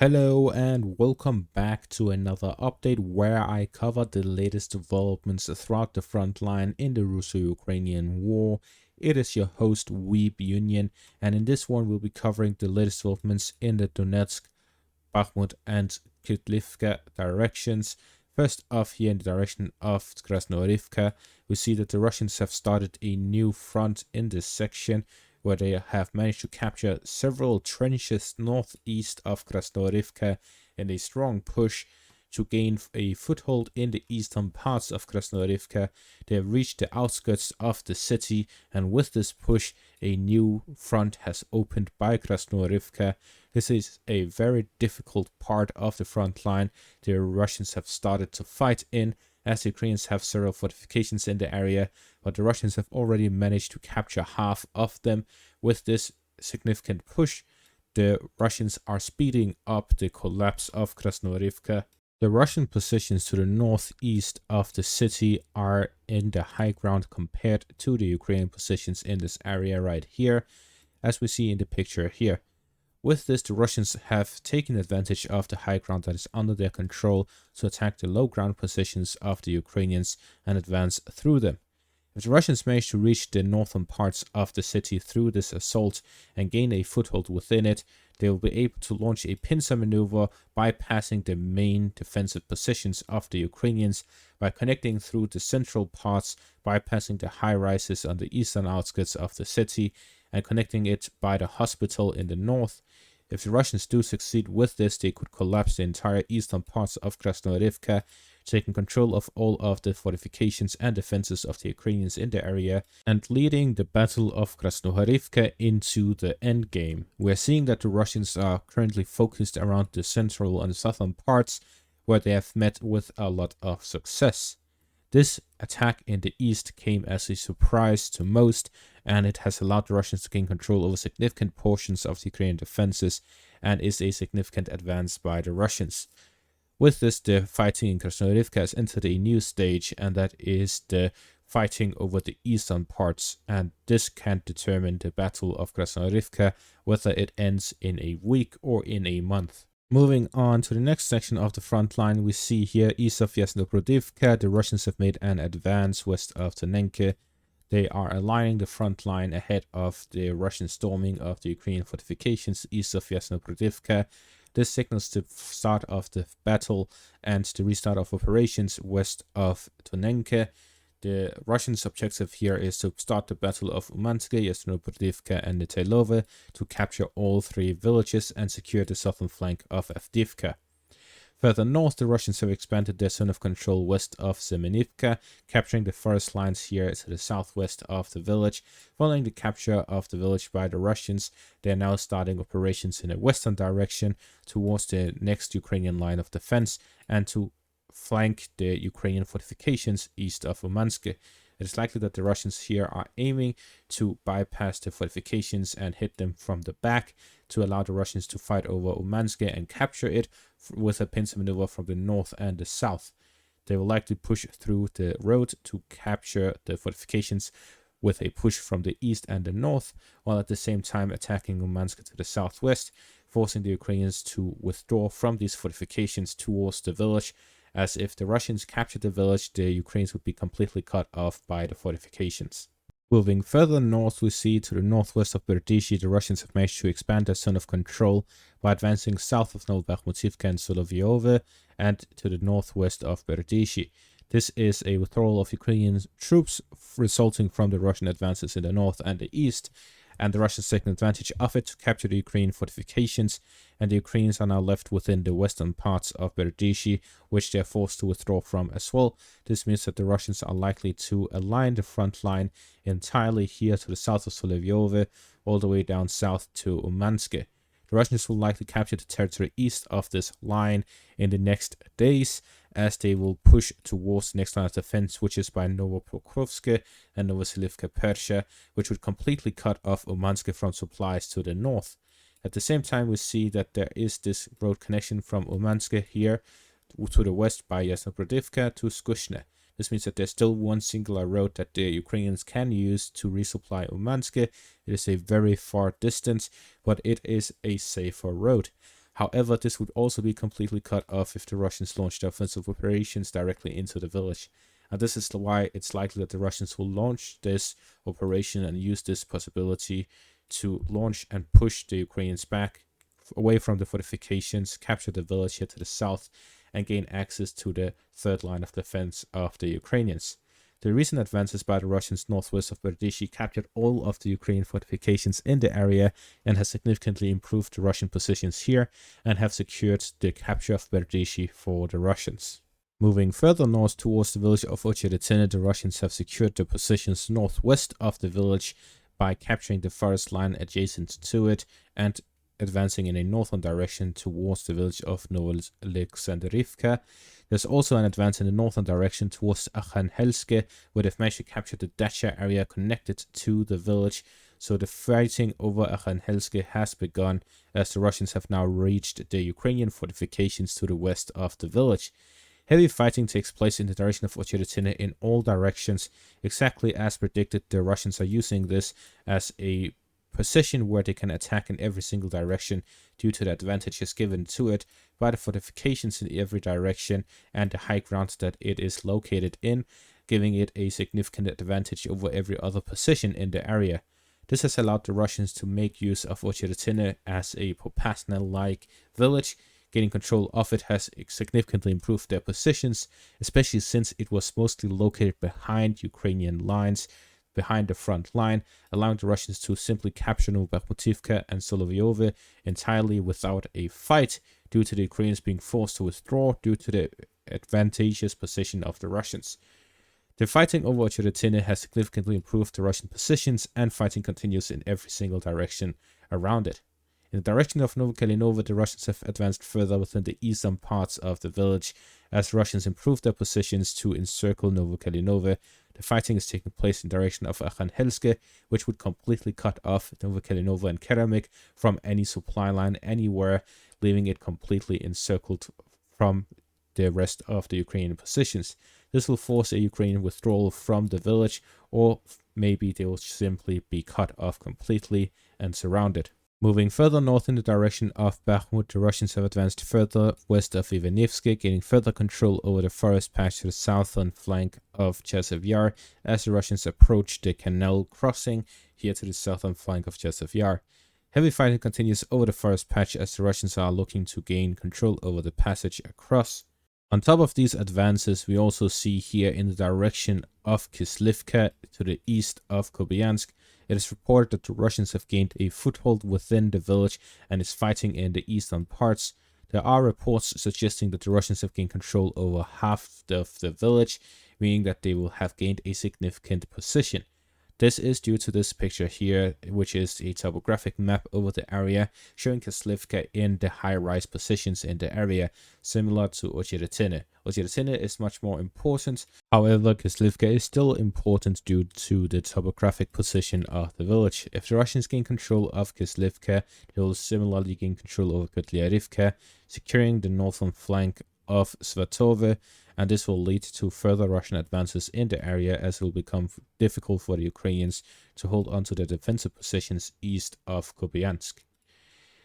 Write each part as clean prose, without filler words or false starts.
Hello and welcome back to another update where I cover the latest developments throughout the front line in the Russo-Ukrainian war. It is your host Weeb Union, and in this one we'll be covering the latest developments in the Donetsk, Bakhmut and Klishchiivka directions. First off, here in the direction of Krasnoorivka, we see that the Russians have started a new front in this section, where they have managed to capture several trenches northeast of Krasnoorivka in a strong push to gain a foothold in the eastern parts of Krasnoorivka. They have reached the outskirts of the city, and with this push, a new front has opened by Krasnoorivka. This is a very difficult part of the front line the Russians have started to fight in, as the Ukrainians have several fortifications in the area, but the Russians have already managed to capture half of them. With this significant push, the Russians are speeding up the collapse of Krasnoorivka. The Russian positions to the northeast of the city are in the high ground compared to the Ukrainian positions in this area right here, as we see in the picture here. With this, the Russians have taken advantage of the high ground that is under their control to attack the low ground positions of the Ukrainians and advance through them. If the Russians manage to reach the northern parts of the city through this assault and gain a foothold within it, they will be able to launch a pincer maneuver, bypassing the main defensive positions of the Ukrainians by connecting through the central parts, bypassing the high rises on the eastern outskirts of the city, and connecting it by the hospital in the north. If the Russians do succeed with this, they could collapse the entire eastern parts of Krasnoorivka, taking control of all of the fortifications and defenses of the Ukrainians in the area, and leading the Battle of Krasnoorivka into the endgame. We're seeing that the Russians are currently focused around the central and southern parts, where they have met with a lot of success. This attack in the east came as a surprise to most, and it has allowed the Russians to gain control over significant portions of the Ukrainian defenses, and is a significant advance by the Russians. With this, the fighting in Krasnoorivka has entered a new stage, and that is the fighting over the eastern parts, and this can determine the Battle of Krasnoorivka, whether it ends in a week or in a month. Moving on to the next section of the front line, we see here east of Yasnoprodivka, the Russians have made an advance west of Tonenke. They are aligning the front line ahead of the Russian storming of the Ukrainian fortifications east of Yasnoprodivka. This signals the start of the battle and the restart of operations west of Tonenke. The Russians' objective here is to start the Battle of Umanske, Yasnoprodivka, and Netailove to capture all three villages and secure the southern flank of Avdiivka. Further north, the Russians have expanded their zone of control west of Semenivka, capturing the forest lines here to the southwest of the village. Following the capture of the village by the Russians, they are now starting operations in a western direction towards the next Ukrainian line of defense and to flank the Ukrainian fortifications east of Umanske. It is likely that the Russians here are aiming to bypass the fortifications and hit them from the back to allow the Russians to fight over Umanske and capture it with a pincer maneuver from the north and the south. They will likely push through the road to capture the fortifications with a push from the east and the north, while at the same time attacking Umanske to the southwest, forcing the Ukrainians to withdraw from these fortifications towards the village, as if the Russians captured the village, the Ukrainians would be completely cut off by the fortifications. Moving further north, we see to the northwest of Berdishi, the Russians have managed to expand their zone of control by advancing south of Novobakhmutivka and Solovyove and to the northwest of Berdishi. This is a withdrawal of Ukrainian troops resulting from the Russian advances in the north and the east, and the Russians taking advantage of it to capture the Ukrainian fortifications, and the Ukrainians are now left within the western parts of Berdishi, which they are forced to withdraw from as well. This means that the Russians are likely to align the front line entirely here to the south of Solovyove, all the way down south to Umanske. The Russians will likely capture the territory east of this line in the next days, as they will push towards the next line of defense, which is by Novopokrovsk and Novoselivka Persha, which would completely cut off Umanske from supplies to the north. At the same time, we see that there is this road connection from Umanske here to the west by Yasnoprodivka to Skushne. This means that there's still one singular road that the Ukrainians can use to resupply Umanske. It is a very far distance, but it is a safer road. However, this would also be completely cut off if the Russians launched offensive operations directly into the village. And this is why it's likely that the Russians will launch this operation and use this possibility to launch and push the Ukrainians back away from the fortifications, capture the village here to the south, and gain access to the third line of defense of the Ukrainians. The recent advances by the Russians northwest of Berdishi captured all of the Ukrainian fortifications in the area and has significantly improved the Russian positions here and have secured the capture of Berdishi for the Russians. Moving further north towards the village of Ocheretyne, the Russians have secured the positions northwest of the village by capturing the forest line adjacent to it and advancing in a northern direction towards the village of Ocheretyne. There's also an advance in the northern direction towards Arkhangelsk, where they've managed to capture the dacha area connected to the village. So the fighting over Arkhangelsk has begun, as the Russians have now reached the Ukrainian fortifications to the west of the village. Heavy fighting takes place in the direction of Ocheretyne in all directions. Exactly as predicted, the Russians are using this as a position where they can attack in every single direction due to the advantages given to it by the fortifications in every direction and the high ground that it is located in, giving it a significant advantage over every other position in the area. This has allowed the Russians to make use of Ocheretyne as a Popasna-like village. Gaining control of it has significantly improved their positions, especially since it was mostly located behind Ukrainian lines, behind the front line, allowing the Russians to simply capture Novobakhmutivka and Solovyove entirely without a fight, due to the Ukrainians being forced to withdraw due to the advantageous position of the Russians. The fighting over Ocheretyne has significantly improved the Russian positions, and fighting continues in every single direction around it. In the direction of Novokalinovo, the Russians have advanced further within the eastern parts of the village. As Russians improve their positions to encircle Novokalinovo, the fighting is taking place in the direction of Arkhangelsk, which would completely cut off Novokalinovo and Keramik from any supply line anywhere, leaving it completely encircled from the rest of the Ukrainian positions. This will force a Ukrainian withdrawal from the village, or maybe they will simply be cut off completely and surrounded. Moving further north in the direction of Bakhmut, the Russians have advanced further west of Ivanivsky, gaining further control over the forest patch to the southern flank of Chesev Yar as the Russians approach the canal crossing here to the southern flank of Chesev Yar. Heavy fighting continues over the forest patch as the Russians are looking to gain control over the passage across. On top of these advances, we also see here in the direction of Klishchiivka to the east of Kupiansk, it is reported that the Russians have gained a foothold within the village and is fighting in the eastern parts. There are reports suggesting that the Russians have gained control over half of the village, meaning that they will have gained a significant position. This is due to this picture here, which is a topographic map over the area, showing Klishchiivka in the high-rise positions in the area, similar to Ocheretyne. Ocheretyne is much more important, however, Klishchiivka is still important due to the topographic position of the village. If the Russians gain control of Klishchiivka, they will similarly gain control over Kotlyarivka, securing the northern flank of Svatove, and this will lead to further Russian advances in the area, as it will become difficult for the Ukrainians to hold onto their defensive positions east of Kupiansk.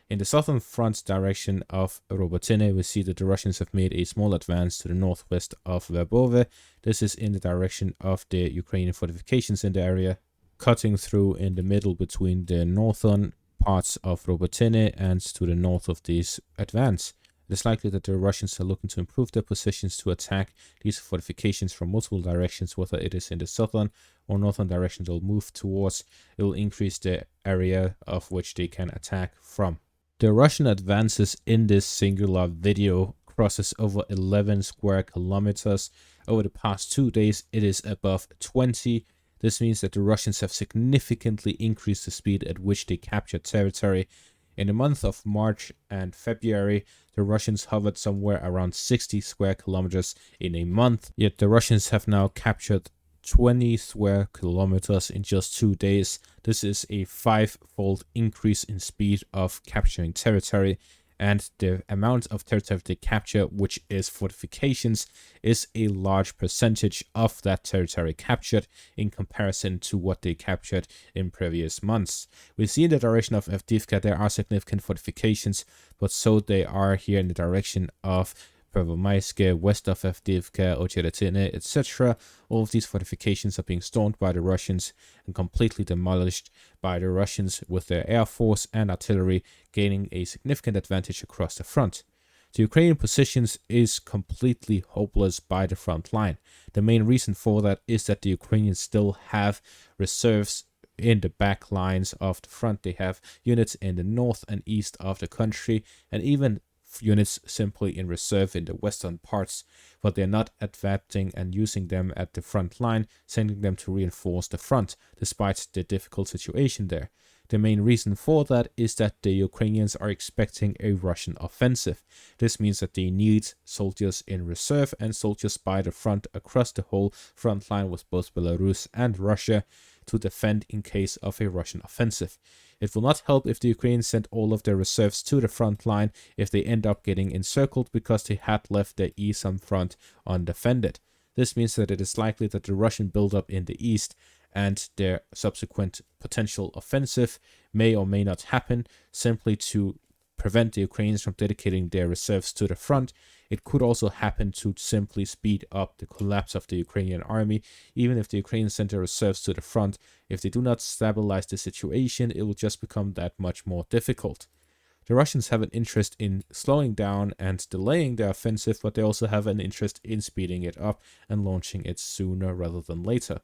In the southern front direction of Robotyne, we see that the Russians have made a small advance to the northwest of Verbove. This is in the direction of the Ukrainian fortifications in the area, cutting through in the middle between the northern parts of Robotyne and to the north of this advance. It is likely that the Russians are looking to improve their positions to attack these fortifications from multiple directions, whether it is in the southern or northern direction they'll move towards. It will increase the area of which they can attack from. The Russian advances in this singular video crosses over 11 square kilometers. Over the past 2 days, it is above 20. This means that the Russians have significantly increased the speed at which they capture territory. In the month of March and February, the Russians hovered somewhere around 60 square kilometers in a month, yet the Russians have now captured 20 square kilometers in just 2 days. This is a 5-fold increase in speed of capturing territory, and the amount of territory they capture, which is fortifications, is a large percentage of that territory captured in comparison to what they captured in previous months. We see in the direction of Avdiivka there are significant fortifications, but so they are here in the direction of Pervomaiske, west of Avdiivka, Ocheretyne, etc. All of these fortifications are being stormed by the Russians and completely demolished by the Russians, with their air force and artillery gaining a significant advantage across the front. The Ukrainian positions is completely hopeless by the front line. The main reason for that is that the Ukrainians still have reserves in the back lines of the front. They have units in the north and east of the country, and even units simply in reserve in the western parts, but they're not advancing and using them at the front line, sending them to reinforce the front, despite the difficult situation there. The main reason for that is that the Ukrainians are expecting a Russian offensive. This means that they need soldiers in reserve and soldiers by the front across the whole front line with both Belarus and Russia to defend in case of a Russian offensive. It will not help if the Ukrainians send all of their reserves to the front line if they end up getting encircled because they had left their eastern front undefended. This means that it is likely that the Russian buildup in the east and their subsequent potential offensive may or may not happen, simply to prevent the Ukrainians from dedicating their reserves to the front. It could also happen to simply speed up the collapse of the Ukrainian army. Even if the Ukrainians send their reserves to the front, if they do not stabilize the situation, it will just become that much more difficult. The Russians have an interest in slowing down and delaying their offensive, but they also have an interest in speeding it up and launching it sooner rather than later.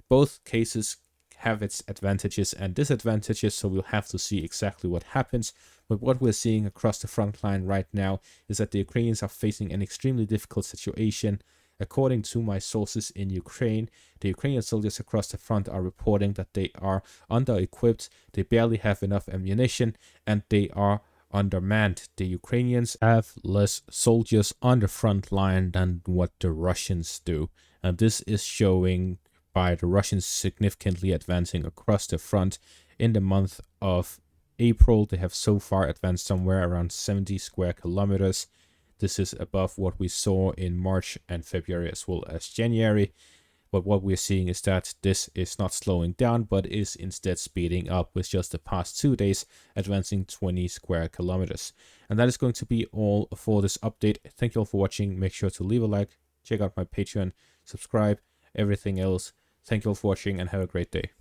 Both cases have its advantages and disadvantages, so we'll have to see exactly what happens. But what we're seeing across the front line right now is that the Ukrainians are facing an extremely difficult situation. According to my sources in Ukraine, the Ukrainian soldiers across the front are reporting that they are under-equipped, they barely have enough ammunition, and they are undermanned. The Ukrainians have less soldiers on the front line than what the Russians do. And this is showing by the Russians significantly advancing across the front. In the month of April, they have so far advanced somewhere around 70 square kilometers. This is above what we saw in March and February as well as January. But what we're seeing is that this is not slowing down, but is instead speeding up, with just the past 2 days advancing 20 square kilometers. And that is going to be all for this update. Thank you all for watching. Make sure to leave a like, check out my Patreon, subscribe, everything else. Thank you all for watching and have a great day.